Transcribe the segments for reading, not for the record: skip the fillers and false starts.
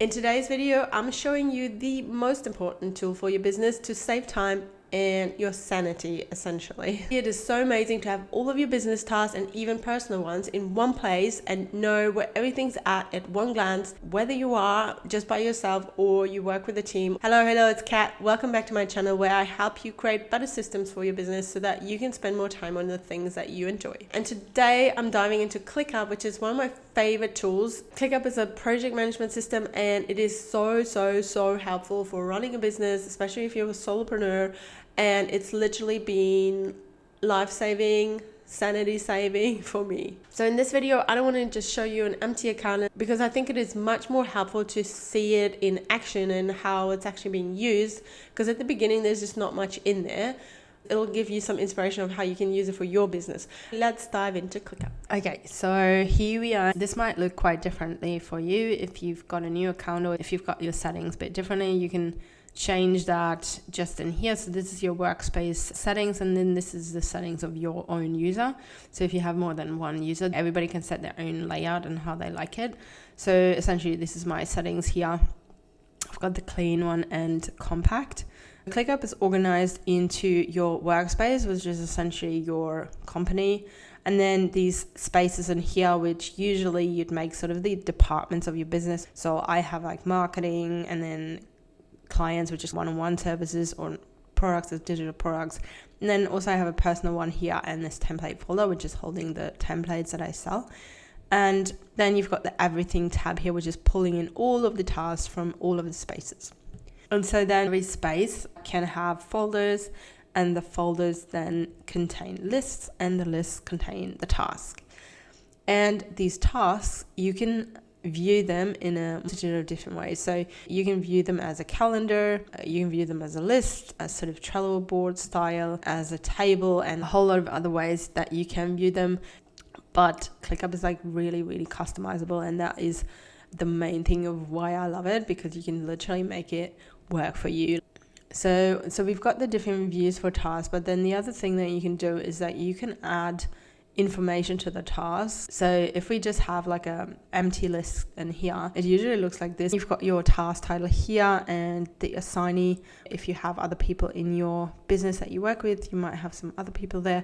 In today's video, I'm showing you the most important tool for your business to save time and your sanity, essentially. It is so amazing to have all of your business tasks and even personal ones in one place and know where everything's at one glance, whether you are just by yourself or you work with a team. Hello, it's Kat. Welcome back to my channel where I help you create better systems for your business so that you can spend more time on the things that you enjoy. And today I'm diving into ClickUp, which is one of my favorite tools. ClickUp is a project management system and it is so helpful for running a business, especially if you're a solopreneur. And it's literally been life-saving, sanity-saving for me. So in this video, I don't want to just show you an empty account because I think it is much more helpful to see it in action and how it's actually being used, because at the beginning, there's just not much in there. It'll give you some inspiration of how you can use it for your business. Let's dive into ClickUp. Okay, so here we are. This might look quite differently for you if you've got a new account or if you've got your settings a bit differently. You can change that just in here. So this is your workspace settings, and then this is the settings of your own user. So if you have more than one user, everybody can set their own layout and how they like it. So essentially this is my settings here. I've got the clean one and compact. ClickUp is organized into your workspace, which is essentially your company, and then these spaces in here, which usually you'd make sort of the departments of your business. So I have like marketing, and then clients, which is one-on-one services, or products as digital products. And then also I have a personal one here and this template folder, which is holding the templates that I sell. And then you've got the everything tab here, which is pulling in all of the tasks from all of the spaces. And so then every space can have folders, and the folders then contain lists, and the lists contain the task. And these tasks, you can view them in a multitude of different ways. So you can view them as a calendar, you can view them as a list, as sort of Trello board style, as a table, and a whole lot of other ways that you can view them. But ClickUp is like really customizable, and that is the main thing of why I love it, because you can literally make it work for you. So we've got the different views for tasks, but then the other thing that you can do is that you can add information to the task. So if we just have like a empty list in here, it usually looks like this. You've got your task title here and the assignee. If you have other people in your business that you work with, you might have some other people there,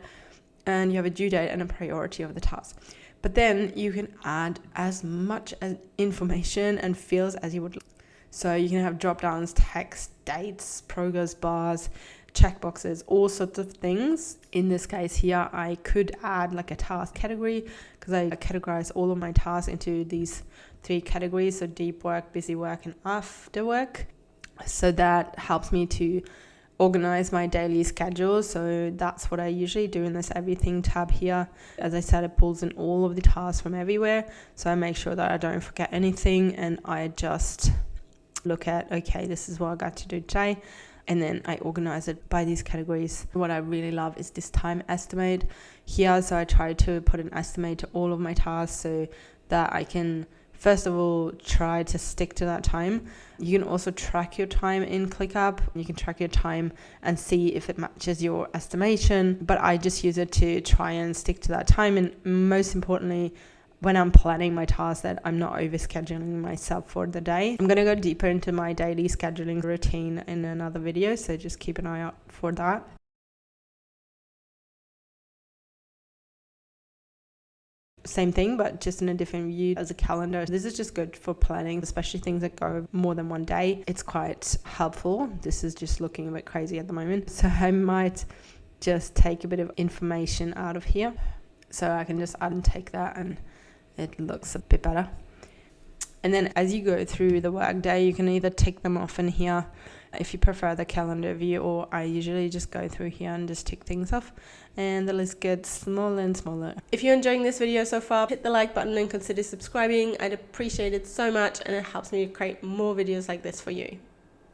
and you have a due date and a priority of the task. But then you can add as much as information and fields as you would like. So you can have drop downs, text, dates, progress bars, checkboxes, all sorts of things. In this case here, I could add like a task category, because I categorize all of my tasks into these 3 categories. So deep work, busy work, and after work. So that helps me to organize my daily schedule. So that's what I usually do in this everything tab here. As I said, it pulls in all of the tasks from everywhere. So I make sure that I don't forget anything, and I just look at, okay, this is what I got to do today. And then I organize it by these categories. What I really love is this time estimate here. So I try to put an estimate to all of my tasks so that I can, first of all, try to stick to that time. You can also track your time in ClickUp. You can track your time and see if it matches your estimation. But I just use it to try and stick to that time. And most importantly, when I'm planning my tasks, that I'm not overscheduling myself for the day. I'm going to go deeper into my daily scheduling routine in another video, so just keep an eye out for that. Same thing, but just in a different view as a calendar. This is just good for planning, especially things that go more than one day. It's quite helpful. This is just looking a bit crazy at the moment. So I might just take a bit of information out of here. So I can just untake that and it looks a bit better. And then as you go through the workday, you can either tick them off in here if you prefer the calendar view, or I usually just go through here and just tick things off, and the list gets smaller and smaller. If you're enjoying this video so far, hit the like button and consider subscribing. I'd appreciate it so much, and it helps me to create more videos like this for you.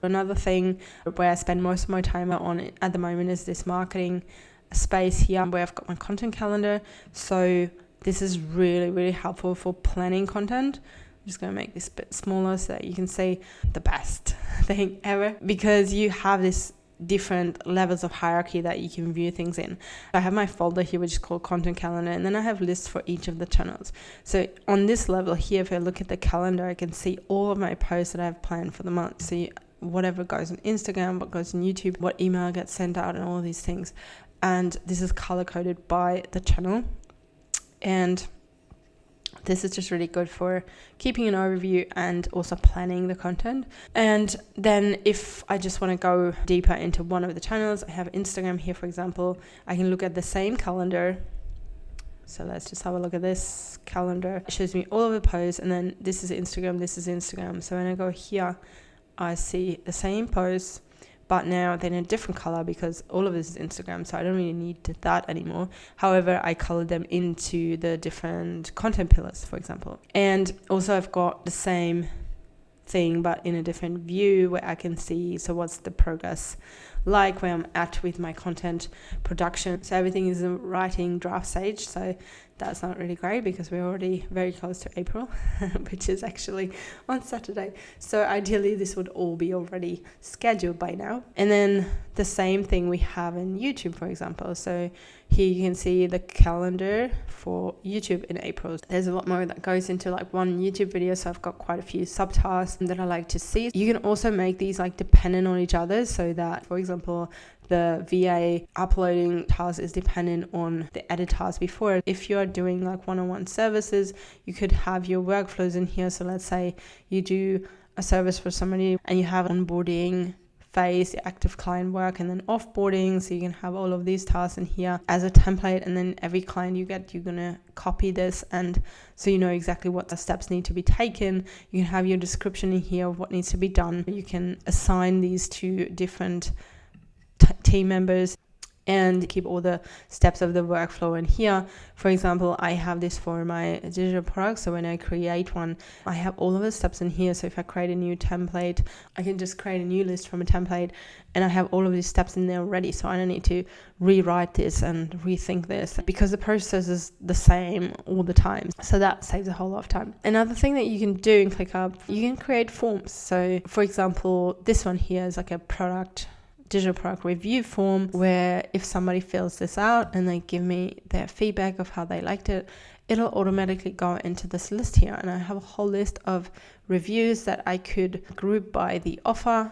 Another thing where I spend most of my time on at the moment is this marketing space here, where I've got my content calendar. So this is really helpful for planning content. I'm just going to make this a bit smaller so that you can see the best thing ever, because you have this different levels of hierarchy that you can view things in. I have my folder here, which is called content calendar, and then I have lists for each of the channels. So on this level here, if I look at the calendar, I can see all of my posts that I have planned for the month. So whatever goes on Instagram, what goes on YouTube, what email gets sent out, and all these things. And this is color coded by the channel. And this is just really good for keeping an overview and also planning the content. And then if I just want to go deeper into one of the channels, I have Instagram here, for example. I can look at the same calendar. So let's just have a look at this calendar. It shows me all of the posts, and then this is Instagram, this is Instagram. So when I go here, I see the same posts, but now they're in a different color because all of this is Instagram, so I don't really need that anymore. However, I colored them into the different content pillars, for example. And also I've got the same thing, but in a different view where I can see, so what's the progress like, where I'm at with my content production. So everything is in writing draft stage, so that's not really great because we're already very close to April, which is actually on Saturday. So ideally this would all be already scheduled by now. And then the same thing we have in YouTube, for example. So here you can see the calendar for YouTube in April. There's a lot more that goes into like one YouTube video, so I've got quite a few subtasks that I like to see. You can also make these like dependent on each other, so that, for example, the VA uploading task is dependent on the edit task before. If you're doing like one-on-one services, you could have your workflows in here. So let's say you do a service for somebody and you have onboarding phase, the active client work, and then offboarding. So you can have all of these tasks in here as a template, and then every client you get, you're gonna copy this, and so you know exactly what the steps need to be taken. You can have your description in here of what needs to be done. You can assign these to different team members and keep all the steps of the workflow in here. For example, I have this for my digital products. So when I create one, I have all of the steps in here. So if I create a new template, I can just create a new list from a template, and I have all of these steps in there already. So I don't need to rewrite this and rethink this because the process is the same all the time. So that saves a whole lot of time. Another thing that you can do in ClickUp, you can create forms. So for example, this one here is like a digital product review form, where if somebody fills this out and they give me their feedback of how they liked it, it'll automatically go into this list here. And I have a whole list of reviews that I could group by the offer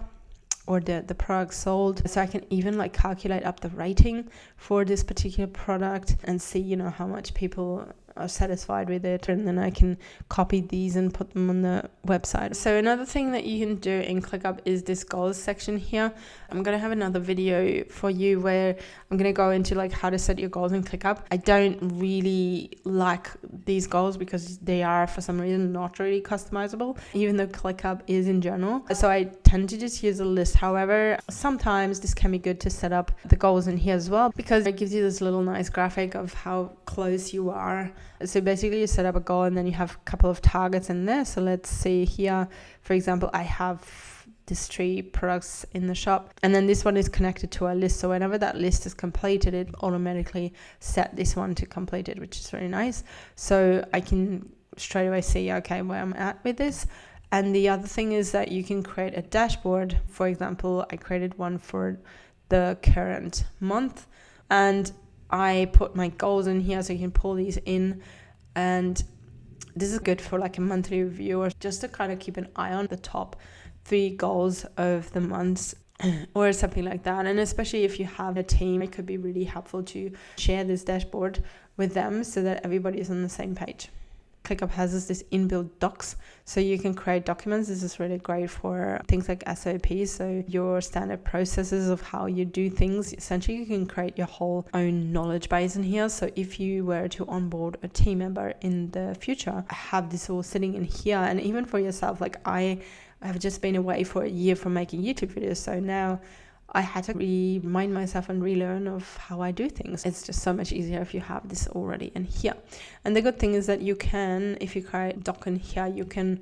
or the product sold. So I can even like calculate up the rating for this particular product and see, you know, how much people are satisfied with it, and then I can copy these and put them on the website. So another thing that you can do in ClickUp is this goals section here. I'm going to have another video for you where I'm going to go into like how to set your goals in ClickUp. I don't really like these goals because they are for some reason not really customizable, even though ClickUp is in general. So I tend to just use a list. However, sometimes this can be good to set up the goals in here as well, because it gives you this little nice graphic of how close you are. So basically you set up a goal and then you have a couple of targets in there. So let's see here, for example, I have these 3 products in the shop, and then this one is connected to a list. So whenever that list is completed, it automatically set this one to completed, which is very nice. So I can straight away see, okay, where I'm at with this. And the other thing is that you can create a dashboard. For example, I created one for the current month, and I put my goals in here, so you can pull these in. And this is good for like a monthly review, or just to kind of keep an eye on the top 3 goals of the months or something like that. And especially if you have a team, it could be really helpful to share this dashboard with them so that everybody is on the same page. ClickUp has this inbuilt docs, so you can create documents. This is really great for things like SOPs, so your standard processes of how you do things. Essentially, you can create your whole own knowledge base in here. So if you were to onboard a team member in the future, have this all sitting in here. And even for yourself, like I have just been away for a year from making YouTube videos, so now I had to remind myself and relearn of how I do things. It's just so much easier if you have this already in here. And the good thing is that you can, if you create doc in here, you can,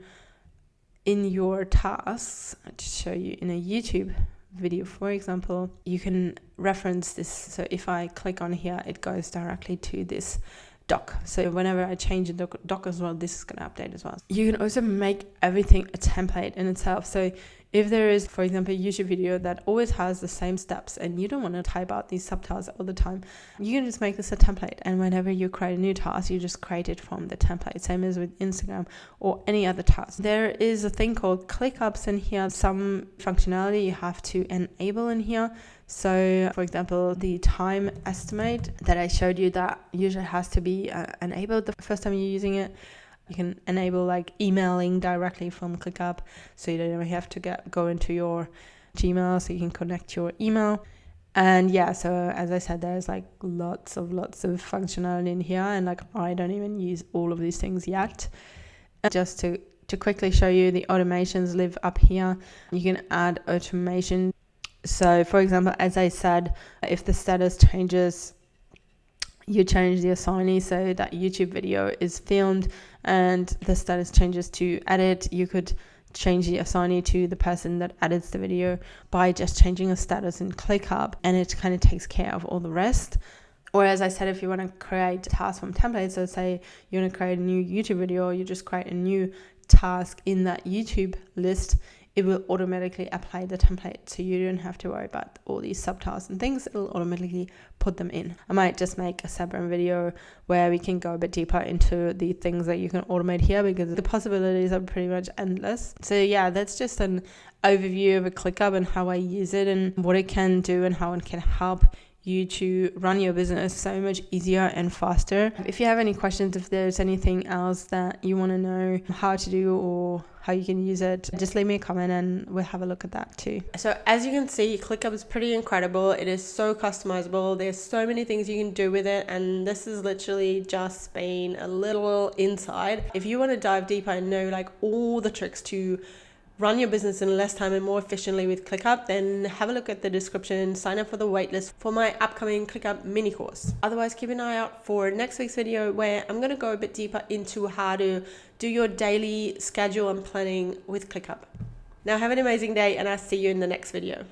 in your tasks, I'll just show you in a YouTube video, for example, you can reference this. So if I click on here, it goes directly to this doc. So whenever I change the doc as well, this is going to update as well. You can also make everything a template in itself. So If there is, for example, a YouTube video that always has the same steps and you don't want to type out these subtasks all the time, you can just make this a template. And whenever you create a new task, you just create it from the template. Same as with Instagram or any other task. There is a thing called ClickUps in here. Some functionality you have to enable in here. So, for example, the time estimate that I showed you, that usually has to be enabled the first time you're using it. You can enable like emailing directly from ClickUp, so you don't even have to go into your Gmail, so you can connect your email. And yeah, so as I said, there's like lots of functionality in here, and like I don't even use all of these things yet. And just to quickly show you, the automations live up here. You can add automation. So for example, as I said, if the status changes, you change the assignee, so that YouTube video is filmed and the status changes to edit, you could change the assignee to the person that edits the video by just changing a status in ClickUp, and it kind of takes care of all the rest. Or as I said, if you want to create tasks from templates, so say you want to create a new YouTube video, or you just create a new task in that YouTube list, it will automatically apply the template, so you don't have to worry about all these subtasks and things. It'll automatically put them in. I might just make a separate video where we can go a bit deeper into the things that you can automate here, because the possibilities are pretty much endless. So yeah, that's just an overview of a ClickUp and how I use it and what it can do and how it can help you to run your business so much easier and faster. If you have any questions, if there's anything else that you want to know how to do or how you can use it, just leave me a comment and we'll have a look at that too. So as you can see, ClickUp is pretty incredible. It is so customizable. There's so many things you can do with it, and this is literally just been a little inside. If you want to dive deeper and know like all the tricks to run your business in less time and more efficiently with ClickUp, then have a look at the description, sign up for the waitlist for my upcoming ClickUp mini course. Otherwise, keep an eye out for next week's video, where I'm going to go a bit deeper into how to do your daily schedule and planning with ClickUp. Now have an amazing day, and I'll see you in the next video.